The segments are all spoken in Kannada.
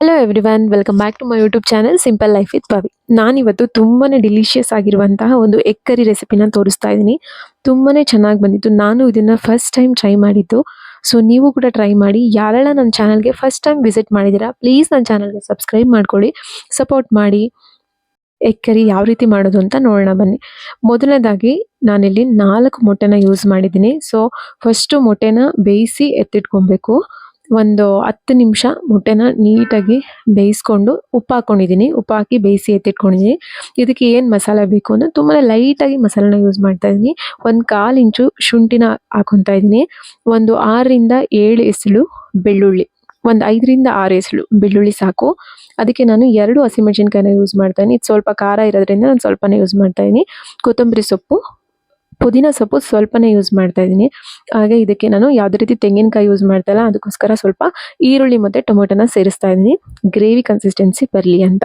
Hello everyone, welcome back to my YouTube channel simple life with Pavi. ನಾನಿವತ್ತು ತುಂಬಾನೇ ಡಿಲಿಷಿಯಸ್ ಆಗಿರುವಂತಹ ಒಂದು ಎಗ್ ಕರಿ ರೆಸಿಪಿನ ತೋರಿಸ್ತಾ ಇದ್ದೀನಿ. ತುಂಬಾನೇ ಚೆನ್ನಾಗಿ ಬಂದಿತ್ತು. ನಾನು ಇದನ್ನ ಫಸ್ಟ್ ಟೈಮ್ ಟ್ರೈ ಮಾಡಿದ್ದು. ಸೊ ನೀವು ಕೂಡ ಟ್ರೈ ಮಾಡಿ. ಯಾರೆಲ್ಲ ನನ್ನ ಚಾನಲ್ಗೆ ಫಸ್ಟ್ ಟೈಮ್ ವಿಸಿಟ್ ಮಾಡಿದ್ದೀರಾ, ಪ್ಲೀಸ್ ನನ್ನ ಚಾನಲ್ಗೆ ಸಬ್ಸ್ಕ್ರೈಬ್ ಮಾಡ್ಕೊಳ್ಳಿ, ಸಪೋರ್ಟ್ ಮಾಡಿ. ಎಗ್ ಕರಿ ಯಾವ ರೀತಿ ಮಾಡೋದು ಅಂತ ನೋಡೋಣ ಬನ್ನಿ. ಮೊದಲನೇದಾಗಿ ನಾನಿಲ್ಲಿ 4 ಮೊಟ್ಟೆನ ಯೂಸ್ ಮಾಡಿದ್ದೀನಿ. ಸೊ ಫಸ್ಟು ಮೊಟ್ಟೆನ ಬೇಯಿಸಿ ಎತ್ತಿಟ್ಕೊಬೇಕು. ಒಂದು 10 ನಿಮಿಷ ಮೊಟ್ಟೆನ ನೀಟಾಗಿ ಬೇಯಿಸ್ಕೊಂಡು ಉಪ್ಪು ಹಾಕೊಂಡಿದ್ದೀನಿ. ಉಪ್ಪು ಹಾಕಿ ಬೇಯಿಸಿ ಎತ್ತಿಟ್ಕೊಂಡಿದ್ದೀನಿ. ಇದಕ್ಕೆ ಏನು ಮಸಾಲೆ ಬೇಕು ಅಂದರೆ ತುಂಬಾ ಲೈಟಾಗಿ ಮಸಾಲೆನ ಯೂಸ್ ಮಾಡ್ತಾ ಇದ್ದೀನಿ. ಒಂದು 1/4 ಇಂಚು ಶುಂಠಿನ ಹಾಕೊತಾ ಇದ್ದೀನಿ. ಒಂದು 6ರಿಂದ 7 ಎಸಳು ಬೆಳ್ಳುಳ್ಳಿ, ಒಂದು 5ರಿಂದ 6 ಎಸಳು ಬೆಳ್ಳುಳ್ಳಿ ಸಾಕು. ಅದಕ್ಕೆ ನಾನು 2 ಹಸಿಮೆಣಸಿನ್ಕಾಯಿನ ಯೂಸ್ ಮಾಡ್ತಾ ಇದ್ದೀನಿ. ಇದು ಸ್ವಲ್ಪ ಖಾರ ಇರೋದ್ರಿಂದ ನಾನು ಸ್ವಲ್ಪನೇ ಯೂಸ್ ಮಾಡ್ತಾ ಇದ್ದೀನಿ. ಕೊತ್ತಂಬರಿ ಸೊಪ್ಪು, ಪುದೀನ ಸೊಪ್ಪು ಸ್ವಲ್ಪನೇ ಯೂಸ್ ಮಾಡ್ತಾ ಇದ್ದೀನಿ. ಹಾಗೆ ಇದಕ್ಕೆ ನಾನು ಯಾವುದೇ ರೀತಿ ತೆಂಗಿನಕಾಯಿ ಯೂಸ್ ಮಾಡ್ತಾ ಇಲ್ಲ. ಅದಕ್ಕೋಸ್ಕರ ಸ್ವಲ್ಪ ಈರುಳ್ಳಿ ಮತ್ತು ಟೊಮೊಟೊನ ಸೇರಿಸ್ತಾ ಇದ್ದೀನಿ, ಗ್ರೇವಿ ಕನ್ಸಿಸ್ಟೆನ್ಸಿ ಬರಲಿ ಅಂತ.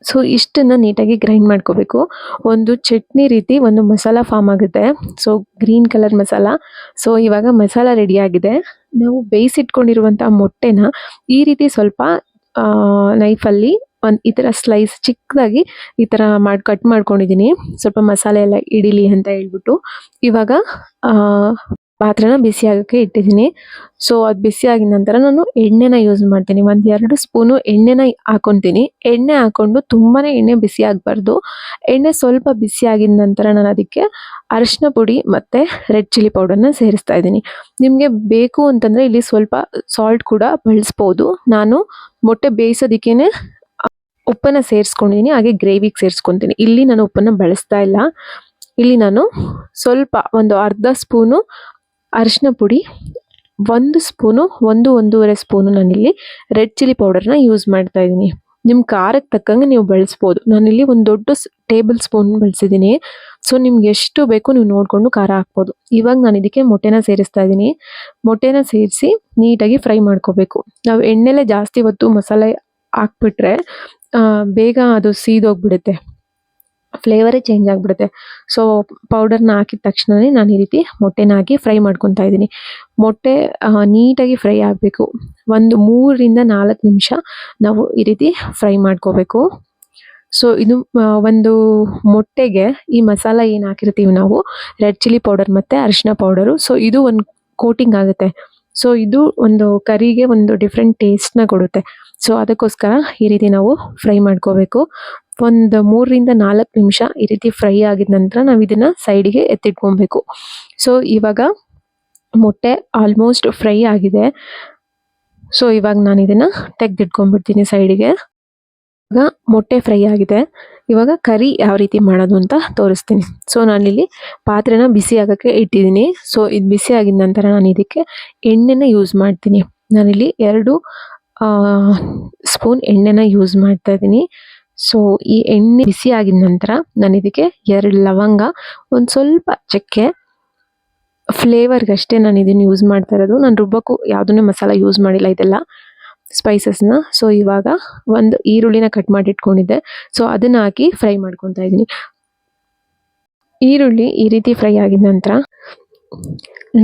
ಸೊ ಇಷ್ಟನ್ನು ನೀಟಾಗಿ ಗ್ರೈಂಡ್ ಮಾಡ್ಕೋಬೇಕು. ಒಂದು ಚಟ್ನಿ ರೀತಿ ಒಂದು ಮಸಾಲ ಫಾರ್ಮ್ ಆಗುತ್ತೆ. So green colour masala. So ಇವಾಗ ಮಸಾಲ ರೆಡಿ ಆಗಿದೆ. ನಾವು ಬೇಯಿಸಿಟ್ಕೊಂಡಿರುವಂಥ ಮೊಟ್ಟೆನ ಈ ರೀತಿ ಸ್ವಲ್ಪ ನೈಫಲ್ಲಿ ಒಂದು ಈ ಥರ ಸ್ಲೈಸ್ ಚಿಕ್ಕದಾಗಿ ಈ ಥರ ಕಟ್ ಮಾಡ್ಕೊಂಡಿದ್ದೀನಿ, ಸ್ವಲ್ಪ ಮಸಾಲೆ ಎಲ್ಲ ಹಿಡಿಲಿ ಅಂತ ಹೇಳ್ಬಿಟ್ಟು. ಇವಾಗ ಪಾತ್ರೆನ ಬಿಸಿ ಆಗೋಕ್ಕೆ ಇಟ್ಟಿದ್ದೀನಿ. ಸೊ ಅದು ಬಿಸಿ ಆಗಿದ ನಂತರ ನಾನು ಎಣ್ಣೆನ ಯೂಸ್ ಮಾಡ್ತೀನಿ. 1-2 ಸ್ಪೂನು ಎಣ್ಣೆನ ಹಾಕೊತೀನಿ. ಎಣ್ಣೆ ಹಾಕ್ಕೊಂಡು ತುಂಬಾ ಎಣ್ಣೆ ಬಿಸಿ ಆಗಬಾರ್ದು. ಎಣ್ಣೆ ಸ್ವಲ್ಪ ಬಿಸಿ ಆಗಿದ ನಂತರ ನಾನು ಅದಕ್ಕೆ ಅರಿಶಿನ ಪುಡಿ ಮತ್ತು ರೆಡ್ ಚಿಲ್ಲಿ ಪೌಡರ್ನ ಸೇರಿಸ್ತಾ ಇದ್ದೀನಿ. ನಿಮಗೆ ಬೇಕು ಅಂತಂದರೆ ಇಲ್ಲಿ ಸ್ವಲ್ಪ ಸಾಲ್ಟ್ ಕೂಡ ಬಳಸ್ಬೋದು. ನಾನು ಮೊಟ್ಟೆ ಬೇಯಿಸೋದಕ್ಕೇ ಉಪ್ಪನ್ನು ಸೇರಿಸ್ಕೊಂಡಿದ್ದೀನಿ, ಹಾಗೆ ಗ್ರೇವಿಗೆ ಸೇರಿಸ್ಕೊತೀನಿ. ಇಲ್ಲಿ ನಾನು ಉಪ್ಪನ್ನು ಬಳಸ್ತಾ ಇಲ್ಲ. ಇಲ್ಲಿ ನಾನು ಸ್ವಲ್ಪ ಒಂದು ಅರ್ಧ ಸ್ಪೂನು ಅರಿಶಿನ ಪುಡಿ, 1 ಸ್ಪೂನು 1-1.5 ಸ್ಪೂನು ನಾನಿಲ್ಲಿ ರೆಡ್ ಚಿಲ್ಲಿ ಪೌಡರ್ನ ಯೂಸ್ ಮಾಡ್ತಾ ಇದ್ದೀನಿ. ನಿಮ್ಮ ಖಾರಕ್ಕೆ ತಕ್ಕಂಗೆ ನೀವು ಬಳಸ್ಬೋದು. ನಾನಿಲ್ಲಿ ಒಂದು ದೊಡ್ಡ ಟೇಬಲ್ ಸ್ಪೂನ್ ಬಳಸಿದ್ದೀನಿ. ಸೊ ನಿಮ್ಗೆ ಎಷ್ಟು ಬೇಕು ನೀವು ನೋಡಿಕೊಂಡು ಖಾರ ಹಾಕ್ಬೋದು. ಇವಾಗ ನಾನು ಇದಕ್ಕೆ ಮೊಟ್ಟೆನ ಸೇರಿಸ್ತಾ ಇದ್ದೀನಿ. ಮೊಟ್ಟೆನ ಸೇರಿಸಿ ನೀಟಾಗಿ ಫ್ರೈ ಮಾಡ್ಕೋಬೇಕು. ನಾವು ಎಣ್ಣೆಲೆ ಜಾಸ್ತಿ ಹೊತ್ತು ಮಸಾಲೆ ಹಾಕ್ಬಿಟ್ರೆ ಬೇಗ ಅದು ಸೀದೋಗ್ಬಿಡುತ್ತೆ, ಫ್ಲೇವರೇ ಚೇಂಜ್ ಆಗಿಬಿಡುತ್ತೆ. ಸೊ ಪೌಡರ್ನ ಹಾಕಿದ ತಕ್ಷಣವೇ ನಾನು ಈ ರೀತಿ ಮೊಟ್ಟೆನ ಹಾಕಿ ಫ್ರೈ ಮಾಡ್ಕೊತಾ ಇದ್ದೀನಿ. ಮೊಟ್ಟೆ ನೀಟಾಗಿ ಫ್ರೈ ಆಗಬೇಕು. ಒಂದು 3-4 ನಿಮಿಷ ನಾವು ಈ ರೀತಿ ಫ್ರೈ ಮಾಡ್ಕೋಬೇಕು. ಸೊ ಇದು ಒಂದು ಮೊಟ್ಟೆಗೆ ಈ ಮಸಾಲ ಏನು ಹಾಕಿರ್ತೀವಿ ನಾವು, ರೆಡ್ ಚಿಲ್ಲಿ ಪೌಡರ್ ಮತ್ತು ಅರಿಶಿನ ಪೌಡರು, ಸೊ ಇದು ಒಂದು ಕೋಟಿಂಗ್ ಆಗುತ್ತೆ. ಸೊ ಇದು ಒಂದು ಕರಿಗೆ ಒಂದು ಡಿಫ್ರೆಂಟ್ ಟೇಸ್ಟ್ನ ಕೊಡುತ್ತೆ. ಸೊ ಅದಕ್ಕೋಸ್ಕರ ಈ ರೀತಿ ನಾವು ಫ್ರೈ ಮಾಡ್ಕೋಬೇಕು. ಒಂದು 3-4 ನಿಮಿಷ ಈ ರೀತಿ ಫ್ರೈ ಆಗಿದ ನಂತರ ನಾವು ಇದನ್ನು ಸೈಡಿಗೆ ಎತ್ತಿಟ್ಕೊಬೇಕು. ಸೊ ಇವಾಗ ಮೊಟ್ಟೆ ಆಲ್ಮೋಸ್ಟ್ ಫ್ರೈ ಆಗಿದೆ. ಸೊ ಇವಾಗ ನಾನು ಇದನ್ನು ತೆಗೆದಿಟ್ಕೊಂಡ್ಬಿಡ್ತೀನಿ ಸೈಡಿಗೆ. ಇವಾಗ ಮೊಟ್ಟೆ ಫ್ರೈ ಆಗಿದೆ. ಇವಾಗ ಕರಿ ಯಾವ ರೀತಿ ಮಾಡೋದು ಅಂತ ತೋರಿಸ್ತೀನಿ. ಸೊ ನಾನಿಲ್ಲಿ ಪಾತ್ರೆನ ಬಿಸಿ ಆಗೋಕ್ಕೆ ಇಟ್ಟಿದ್ದೀನಿ. ಸೊ ಇದು ಬಿಸಿ ಆಗಿದ ನಂತರ ನಾನು ಇದಕ್ಕೆ ಎಣ್ಣೆನ ಯೂಸ್ ಮಾಡ್ತೀನಿ. ನಾನಿಲ್ಲಿ 2 ಸ್ಪೂನ್ ಎಣ್ಣೆನ ಯೂಸ್ ಮಾಡ್ತಾ ಇದ್ದೀನಿ. ಸೊ ಈ ಎಣ್ಣೆ ಬಿಸಿ ಆಗಿದ ನಂತರ ನಾನು ಇದಕ್ಕೆ 2 ಲವಂಗ, ಒಂದು ಸ್ವಲ್ಪ ಚಕ್ಕೆ, ಫ್ಲೇವರ್ಗಷ್ಟೇ ನಾನು ಇದನ್ನು ಯೂಸ್ ಮಾಡ್ತಾ ಇರೋದು. ನಾನು ರುಬ್ಬಕ್ಕೂ ಯಾವುದನ್ನೇ ಮಸಾಲ ಯೂಸ್ ಮಾಡಿಲ್ಲ, ಇದೆಲ್ಲ ಸ್ಪೈಸಸ್ನ. ಸೊ ಇವಾಗ ಒಂದು ಈರುಳ್ಳಿನ ಕಟ್ ಮಾಡಿ ಇಟ್ಕೊಂಡಿದ್ದೆ. ಸೊ ಅದನ್ನು ಹಾಕಿ ಫ್ರೈ ಮಾಡ್ಕೊತಾ ಇದ್ದೀನಿ. ಈರುಳ್ಳಿ ಈ ರೀತಿ ಫ್ರೈ ಆಗಿದ ನಂತರ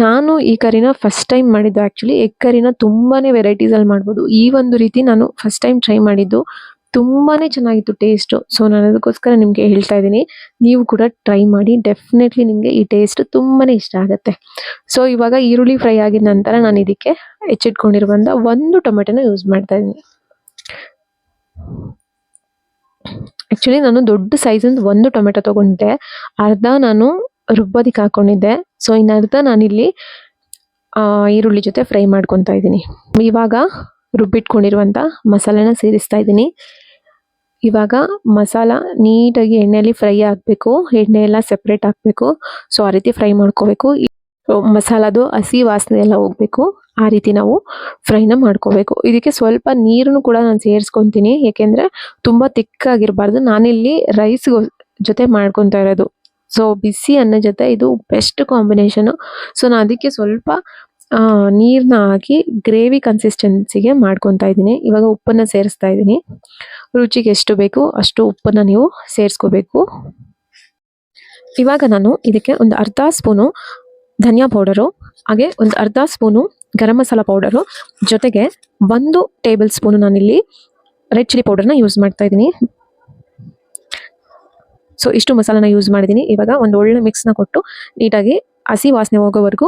ನಾನು ಈ ಕರಿನ ಫಸ್ಟ್ ಟೈಮ್ ಮಾಡಿದ್ದು. ಆ್ಯಕ್ಚುಲಿ ಎಗ್ ಕರಿನ ತುಂಬಾ ವೆರೈಟೀಸಲ್ಲಿ ಮಾಡ್ಬೋದು. ಈ ಒಂದು ರೀತಿ ನಾನು ಫಸ್ಟ್ ಟೈಮ್ ಟ್ರೈ ಮಾಡಿದ್ದು. ತುಂಬಾ ಚೆನ್ನಾಗಿತ್ತು ಟೇಸ್ಟು. ಸೊ ನಾನು ಅದಕ್ಕೋಸ್ಕರ ನಿಮಗೆ ಹೇಳ್ತಾ ಇದ್ದೀನಿ, ನೀವು ಕೂಡ ಟ್ರೈ ಮಾಡಿ. ಡೆಫಿನೆಟ್ಲಿ ನಿಮಗೆ ಈ ಟೇಸ್ಟ್ ತುಂಬಾ ಇಷ್ಟ ಆಗುತ್ತೆ. ಸೊ ಇವಾಗ ಈರುಳ್ಳಿ ಫ್ರೈ ಆಗಿದ ನಂತರ ನಾನು ಇದಕ್ಕೆ ಹೆಚ್ಚಿಟ್ಕೊಂಡಿರುವಂಥ 1 ಟೊಮೆಟೊನ ಯೂಸ್ ಮಾಡ್ತಾ ಇದ್ದೀನಿ. ಆ್ಯಕ್ಚುಲಿ ನಾನು ದೊಡ್ಡ ಸೈಜಿಂದ 1 ಟೊಮೆಟೊ ತೊಗೊಂಡೆ. ಅರ್ಧ ನಾನು ರುಬ್ಬೋದಕ್ಕೆ ಹಾಕ್ಕೊಂಡಿದ್ದೆ. ಸೊ ಇನ್ನರ್ಧ ನಾನಿಲ್ಲಿ ಈರುಳ್ಳಿ ಜೊತೆ ಫ್ರೈ ಮಾಡ್ಕೊತಾ ಇದ್ದೀನಿ. ಇವಾಗ ರುಬ್ಬಿಟ್ಕೊಂಡಿರುವಂಥ ಮಸಾಲೆನ ಸೇರಿಸ್ತಾ ಇದ್ದೀನಿ. ಇವಾಗ ಮಸಾಲ ನೀಟಾಗಿ ಎಣ್ಣೆಯಲ್ಲಿ ಫ್ರೈ ಆಗಬೇಕು. ಎಣ್ಣೆ ಎಲ್ಲ ಸೆಪ್ರೇಟ್ ಹಾಕಬೇಕು. ಸೊ ಆ ರೀತಿ ಫ್ರೈ ಮಾಡ್ಕೋಬೇಕು. ಮಸಾಲದು ಹಸಿ ವಾಸನೆ ಎಲ್ಲ ಹೋಗಬೇಕು. ಆ ರೀತಿ ನಾವು ಫ್ರೈನ ಮಾಡ್ಕೋಬೇಕು. ಇದಕ್ಕೆ ಸ್ವಲ್ಪ ನೀರನ್ನು ಕೂಡ ನಾನು ಸೇರಿಸ್ಕೊತೀನಿ, ಏಕೆಂದರೆ ತುಂಬ ತಿಕ್ಕಾಗಿರಬಾರ್ದು. ನಾನಿಲ್ಲಿ ರೈಸ್ ಜೊತೆ ಮಾಡ್ಕೊತಾ ಇರೋದು. ಸೊ ಬಿಸಿ ಅನ್ನ ಜೊತೆ ಇದು ಬೆಸ್ಟ್ ಕಾಂಬಿನೇಷನು. ಸೊ ನಾನು ಅದಕ್ಕೆ ಸ್ವಲ್ಪ ನೀರನ್ನ ಹಾಕಿ ಗ್ರೇವಿ ಕನ್ಸಿಸ್ಟೆನ್ಸಿಗೆ ಮಾಡ್ಕೊತಾ ಇದ್ದೀನಿ. ಇವಾಗ ಉಪ್ಪನ್ನು ಸೇರಿಸ್ತಾ ಇದ್ದೀನಿ. ರುಚಿಗೆ ಎಷ್ಟು ಬೇಕು ಅಷ್ಟು ಉಪ್ಪನ್ನು ನೀವು ಸೇರಿಸ್ಕೋಬೇಕು. ಇವಾಗ ನಾನು ಇದಕ್ಕೆ ಒಂದು ಅರ್ಧ ಸ್ಪೂನು ಧನಿಯಾ ಪೌಡರು, ಹಾಗೆ ಒಂದು ಅರ್ಧ ಸ್ಪೂನು ಗರಂ ಮಸಾಲ ಪೌಡರು, ಜೊತೆಗೆ 1 ಟೇಬಲ್ ಸ್ಪೂನ್ ನಾನಿಲ್ಲಿ ರೆಡ್ ಚಿಲ್ಲಿ ಪೌಡರ್ನ ಯೂಸ್ ಮಾಡ್ತಾ ಇದ್ದೀನಿ. ಸೊ ಇಷ್ಟು ಮಸಾಲಾನ ಯೂಸ್ ಮಾಡಿದ್ದೀನಿ. ಇವಾಗ ಒಂದು ಒಳ್ಳೆ ಮಿಕ್ಸ್ನ ಕೊಟ್ಟು ನೀಟಾಗಿ ಹಸಿ ವಾಸನೆ ಹೋಗೋವರೆಗೂ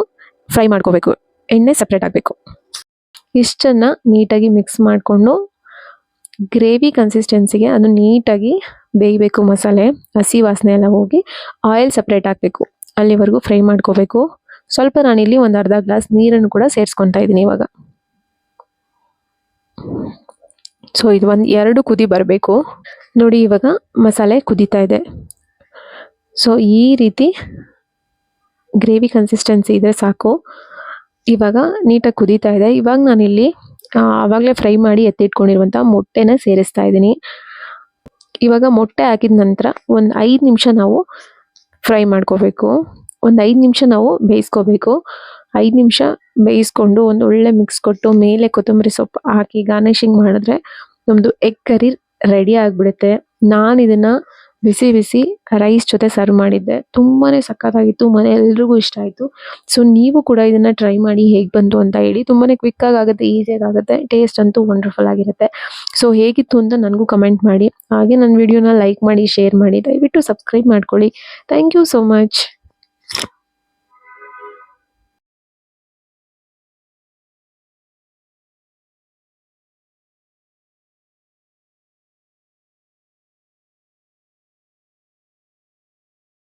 ಫ್ರೈ ಮಾಡ್ಕೋಬೇಕು. ಎಣ್ಣೆ ಸಪ್ರೇಟ್ ಆಗಬೇಕು. ಇಷ್ಟನ್ನು ನೀಟಾಗಿ ಮಿಕ್ಸ್ ಮಾಡಿಕೊಂಡು ಗ್ರೇವಿ ಕನ್ಸಿಸ್ಟೆನ್ಸಿಗೆ ಅದು ನೀಟಾಗಿ ಬೇಯಬೇಕು. ಮಸಾಲೆ ಹಸಿ ವಾಸನೆ ಎಲ್ಲ ಹೋಗಿ ಆಯಿಲ್ ಸಪ್ರೇಟ್ ಆಗಬೇಕು. ಅಲ್ಲಿವರೆಗೂ ಫ್ರೈ ಮಾಡ್ಕೋಬೇಕು. ಸ್ವಲ್ಪ ನಾನಿಲ್ಲಿ ಒಂದು ಅರ್ಧ ಗ್ಲಾಸ್ ನೀರನ್ನು ಕೂಡ ಸೇರಿಸ್ಕೊತಾ ಇದ್ದೀನಿ ಇವಾಗ. ಸೊ ಇದು 2 ಕುದಿ ಬರಬೇಕು. ನೋಡಿ ಇವಾಗ ಮಸಾಲೆ ಕುದೀತಾ ಇದೆ. ಸೊ ಈ ರೀತಿ ಗ್ರೇವಿ ಕನ್ಸಿಸ್ಟೆನ್ಸಿ ಇದ್ರೆ ಸಾಕು. ಇವಾಗ ನೀಟಾಗಿ ಕುದೀತಾ ಇದೆ. ಇವಾಗ ನಾನಿಲ್ಲಿ ಆವಾಗಲೇ ಫ್ರೈ ಮಾಡಿ ಎತ್ತಿಟ್ಕೊಂಡಿರುವಂಥ ಮೊಟ್ಟೆನ ಸೇರಿಸ್ತಾ ಇದ್ದೀನಿ. ಇವಾಗ ಮೊಟ್ಟೆ ಹಾಕಿದ ನಂತರ ಒಂದು 5 ನಿಮಿಷ ನಾವು ಫ್ರೈ ಮಾಡ್ಕೋಬೇಕು. ಒಂದು 5 ನಿಮಿಷ ನಾವು ಬೇಯಿಸ್ಕೋಬೇಕು. 5 ನಿಮಿಷ ಬೇಯಿಸ್ಕೊಂಡು ಒಂದು ಒಳ್ಳೆ ಮಿಕ್ಸ್ ಕೊಟ್ಟು ಮೇಲೆ ಕೊತ್ತಂಬರಿ ಸೊಪ್ಪು ಹಾಕಿ ಗಾರ್ನಿಷಿಂಗ್ ಮಾಡಿದ್ರೆ ನಮ್ಮದು ಎಗ್ ಕರಿ ರೆಡಿ ಆಗಿಬಿಡುತ್ತೆ. ನಾನು ಇದನ್ನು ಬಿಸಿ ಬಿಸಿ ರೈಸ್ ಜೊತೆ ಸರ್ವ್ ಮಾಡಿದ್ದೆ. ತುಂಬಾ ಸಕ್ಕತ್ತಾಗಿತ್ತು. ಮನೆ ಎಲ್ರಿಗೂ ಇಷ್ಟ ಆಯಿತು. ಸೊ ನೀವು ಕೂಡ ಇದನ್ನು ಟ್ರೈ ಮಾಡಿ ಹೇಗೆ ಬಂತು ಅಂತ ಹೇಳಿ. ತುಂಬಾ ಕ್ವಿಕ್ಕಾಗಿ ಆಗುತ್ತೆ, ಈಸಿಯಾಗಿ ಆಗುತ್ತೆ. ಟೇಸ್ಟ್ ಅಂತೂ ವಂಡರ್ಫುಲ್ ಆಗಿರುತ್ತೆ. ಸೊ ಹೇಗಿತ್ತು ಅಂತ ನನಗೂ ಕಮೆಂಟ್ ಮಾಡಿ. ಹಾಗೆ ನನ್ನ ವಿಡಿಯೋನ ಲೈಕ್ ಮಾಡಿ, ಶೇರ್ ಮಾಡಿ, ದಯವಿಟ್ಟು ಸಬ್ಸ್ಕ್ರೈಬ್ ಮಾಡ್ಕೊಳ್ಳಿ. Thank you so much.